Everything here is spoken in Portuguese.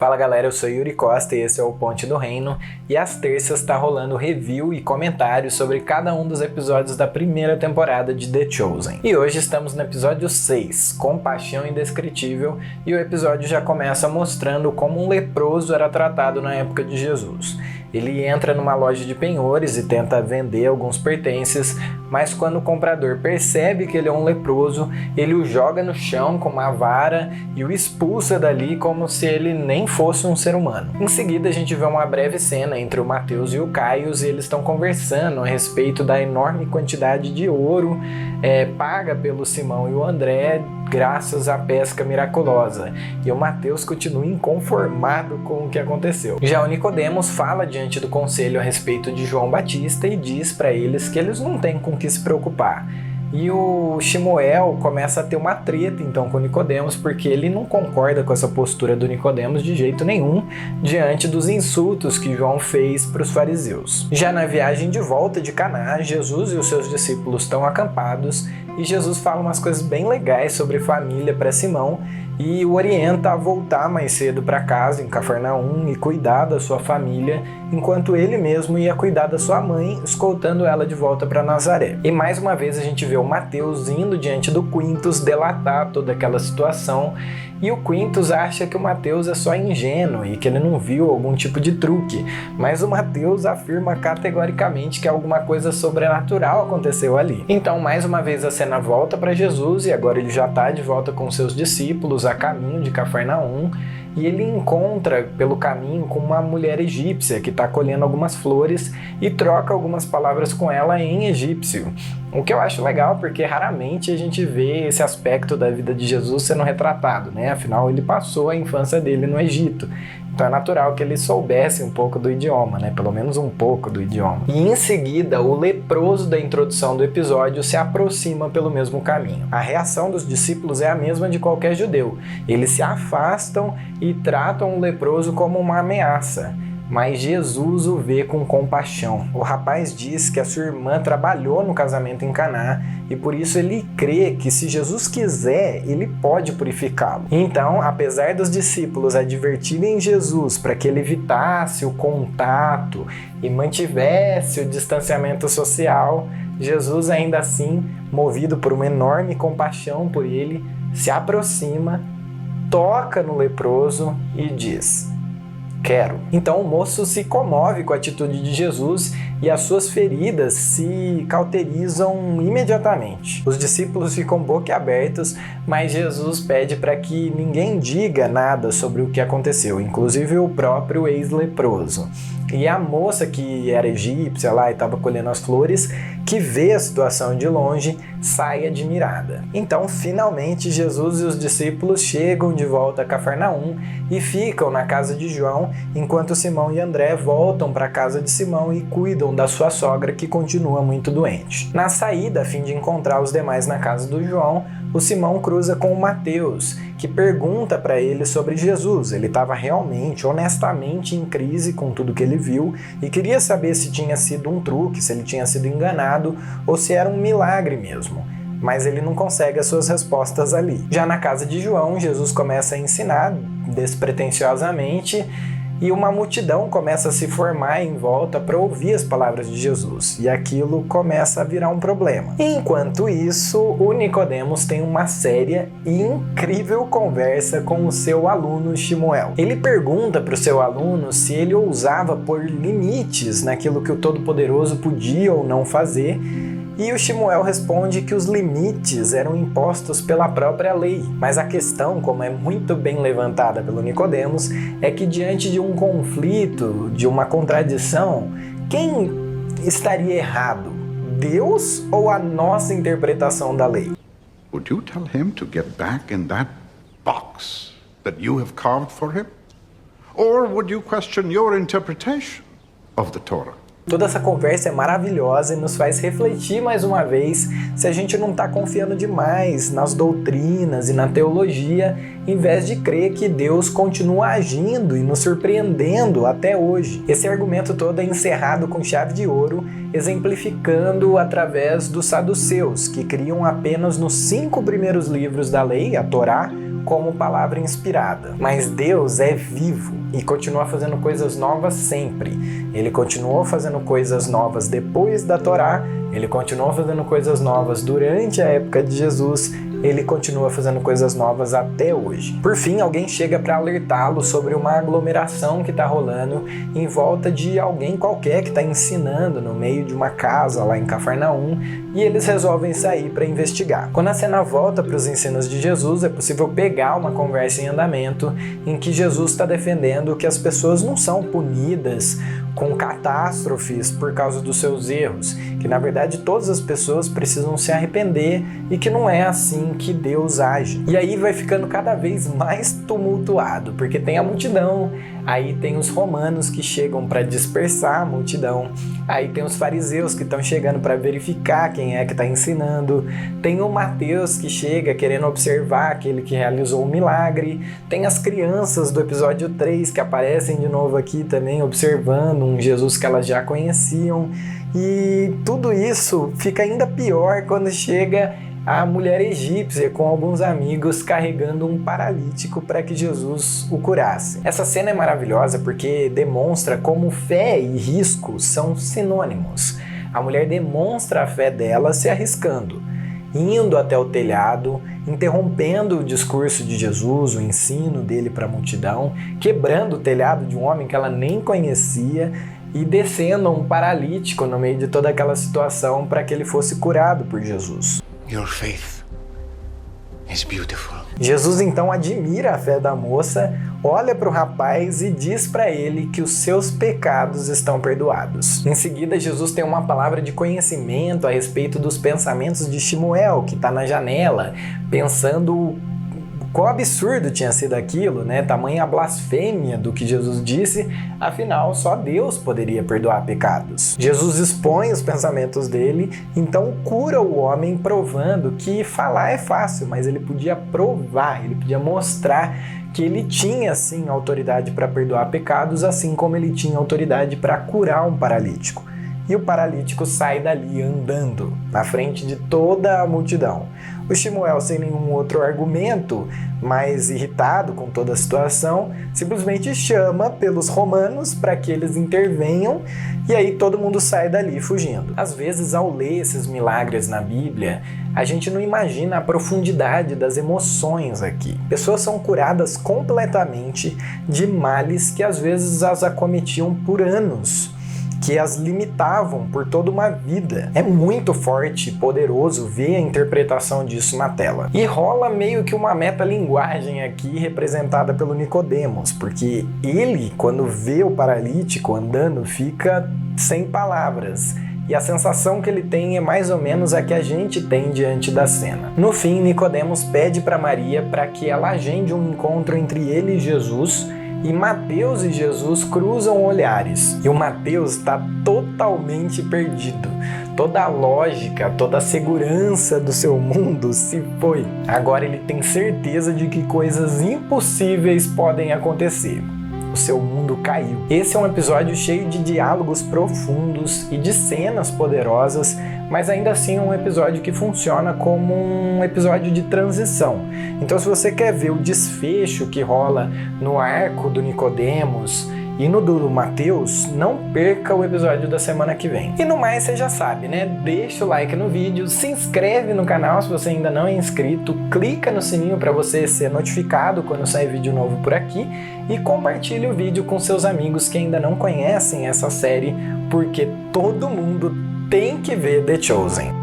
Fala galera, eu sou Yuri Costa e esse é o Ponte do Reino, e às terças tá rolando review e comentários sobre cada um dos episódios da primeira temporada de The Chosen. E hoje estamos no episódio 6, Compaixão Indescritível, e o episódio já começa mostrando como um leproso era tratado na época de Jesus. Ele entra numa loja de penhores e tenta vender alguns pertences, mas quando o comprador percebe que ele é um leproso, ele o joga no chão com uma vara e o expulsa dali como se ele nem fosse um ser humano. Em seguida a gente vê uma breve cena entre o Mateus e o Caius e eles estão conversando a respeito da enorme quantidade de ouro paga pelo Simão e o André graças à pesca miraculosa, e o Mateus continua inconformado com o que aconteceu. Já o Nicodemos fala diante do conselho a respeito de João Batista e diz para eles que eles não têm com o que se preocupar. E o Shemuel começa a ter uma treta então com o Nicodemos, porque ele não concorda com essa postura do Nicodemos de jeito nenhum, diante dos insultos que João fez para os fariseus. Já na viagem de volta de Caná, Jesus e os seus discípulos estão acampados, e Jesus fala umas coisas bem legais sobre família para Simão, e o orienta a voltar mais cedo para casa, em Cafarnaum, e cuidar da sua família, enquanto ele mesmo ia cuidar da sua mãe, escoltando ela de volta para Nazaré. E mais uma vez a gente vê o Mateus indo diante do Quintus delatar toda aquela situação, e o Quintus acha que o Mateus é só ingênuo e que ele não viu algum tipo de truque, mas o Mateus afirma categoricamente que alguma coisa sobrenatural aconteceu ali. Então mais uma vez a cena volta para Jesus, e agora ele já está de volta com seus discípulos a caminho de Cafarnaum, e ele encontra pelo caminho com uma mulher egípcia que está colhendo algumas flores e troca algumas palavras com ela em egípcio. O que eu acho legal, porque raramente a gente vê esse aspecto da vida de Jesus sendo retratado, né? Afinal, ele passou a infância dele no Egito. Então é natural que ele soubesse um pouco do idioma, né? Pelo menos um pouco do idioma. E em seguida, o leproso da introdução do episódio se aproxima pelo mesmo caminho. A reação dos discípulos é a mesma de qualquer judeu. Eles se afastam e tratam o leproso como uma ameaça. Mas Jesus o vê com compaixão. O rapaz diz que a sua irmã trabalhou no casamento em Caná e por isso ele crê que se Jesus quiser, ele pode purificá-lo. Então, apesar dos discípulos advertirem Jesus para que ele evitasse o contato e mantivesse o distanciamento social, Jesus ainda assim, movido por uma enorme compaixão por ele, se aproxima, toca no leproso e diz: quero. Então o moço se comove com a atitude de Jesus e as suas feridas se cauterizam imediatamente. Os discípulos ficam boquiabertos, mas Jesus pede para que ninguém diga nada sobre o que aconteceu, inclusive o próprio ex-leproso. E a moça que era egípcia lá e estava colhendo as flores, que vê a situação de longe, sai admirada. Então, finalmente, Jesus e os discípulos chegam de volta a Cafarnaum e ficam na casa de João, enquanto Simão e André voltam para a casa de Simão e cuidam da sua sogra, que continua muito doente. Na saída, a fim de encontrar os demais na casa do João, o Simão cruza com o Mateus, que pergunta para ele sobre Jesus. Ele estava realmente, honestamente em crise com tudo que ele viu e queria saber se tinha sido um truque, se ele tinha sido enganado ou se era um milagre mesmo. Mas ele não consegue as suas respostas ali. Já na casa de João, Jesus começa a ensinar despretensiosamente e uma multidão começa a se formar em volta para ouvir as palavras de Jesus, e aquilo começa a virar um problema. Enquanto isso, o Nicodemos tem uma séria e incrível conversa com o seu aluno Shemuel. Ele pergunta para o seu aluno se ele ousava pôr limites naquilo que o Todo-Poderoso podia ou não fazer, e o Shemuel responde que os limites eram impostos pela própria lei. Mas a questão, como é muito bem levantada pelo Nicodemos, é que diante de um conflito, de uma contradição, quem estaria errado? Deus ou a nossa interpretação da lei? Would you tell him to get back in that box that you have carved for him? Or would you question your interpretation of the Torah? Toda essa conversa é maravilhosa e nos faz refletir mais uma vez se a gente não está confiando demais nas doutrinas e na teologia, em vez de crer que Deus continua agindo e nos surpreendendo até hoje. Esse argumento todo é encerrado com chave de ouro, exemplificando através dos saduceus, que criam apenas nos 5 primeiros livros da lei, a Torá, como palavra inspirada. Mas Deus é vivo e continua fazendo coisas novas sempre. Ele continuou fazendo coisas novas depois da Torá, ele continuou fazendo coisas novas durante a época de Jesus, ele continua fazendo coisas novas até hoje. Por fim, alguém chega para alertá-lo sobre uma aglomeração que está rolando em volta de alguém qualquer que está ensinando no meio de uma casa lá em Cafarnaum, e eles resolvem sair para investigar. Quando a cena volta para os ensinos de Jesus, é possível pegar uma conversa em andamento em que Jesus está defendendo que as pessoas não são punidas com catástrofes por causa dos seus erros, que na verdade todas as pessoas precisam se arrepender e que não é assim que Deus age. E aí vai ficando cada vez mais tumultuado, porque tem a multidão, aí tem os romanos que chegam para dispersar a multidão, aí tem os fariseus que estão chegando para verificar quem é que está ensinando, tem o Mateus que chega querendo observar aquele que realizou o milagre, tem as crianças do episódio 3 que aparecem de novo aqui também observando um Jesus que elas já conheciam, e tudo isso fica ainda pior quando chega a mulher egípcia com alguns amigos carregando um paralítico para que Jesus o curasse. Essa cena é maravilhosa porque demonstra como fé e risco são sinônimos. A mulher demonstra a fé dela se arriscando, indo até o telhado, interrompendo o discurso de Jesus, o ensino dele para a multidão, quebrando o telhado de um homem que ela nem conhecia e descendo um paralítico no meio de toda aquela situação para que ele fosse curado por Jesus. Your faith is beautiful. Jesus então admira a fé da moça, olha para o rapaz e diz para ele que os seus pecados estão perdoados. Em seguida, Jesus tem uma palavra de conhecimento a respeito dos pensamentos de Shemuel, que está na janela, pensando qual absurdo tinha sido aquilo, né? Tamanha blasfêmia do que Jesus disse, afinal só Deus poderia perdoar pecados. Jesus expõe os pensamentos dele, então cura o homem provando que falar é fácil, mas ele podia provar, ele podia mostrar que ele tinha sim autoridade para perdoar pecados, assim como ele tinha autoridade para curar um paralítico. E o paralítico sai dali andando, na frente de toda a multidão. O Shemuel, sem nenhum outro argumento, mais irritado com toda a situação, simplesmente chama pelos romanos para que eles intervenham, e aí todo mundo sai dali fugindo. Às vezes, ao ler esses milagres na Bíblia, a gente não imagina a profundidade das emoções aqui. Pessoas são curadas completamente de males que às vezes as acometiam por anos, que as limitavam por toda uma vida. É muito forte e poderoso ver a interpretação disso na tela. E rola meio que uma metalinguagem aqui representada pelo Nicodemos, porque ele, quando vê o paralítico andando, fica sem palavras. E a sensação que ele tem é mais ou menos a que a gente tem diante da cena. No fim, Nicodemos pede para Maria para que ela agende um encontro entre ele e Jesus, e Mateus e Jesus cruzam olhares. E o Mateus está totalmente perdido. Toda a lógica, toda a segurança do seu mundo se foi. Agora ele tem certeza de que coisas impossíveis podem acontecer. O seu mundo caiu. Esse é um episódio cheio de diálogos profundos e de cenas poderosas, mas ainda assim é um episódio que funciona como um episódio de transição. Então, se você quer ver o desfecho que rola no arco do Nicodemos e no do Mateus, não perca o episódio da semana que vem. E no mais, você já sabe, né? Deixa o like no vídeo, se inscreve no canal se você ainda não é inscrito, clica no sininho para você ser notificado quando sair vídeo novo por aqui e compartilhe o vídeo com seus amigos que ainda não conhecem essa série, porque todo mundo tem que ver The Chosen.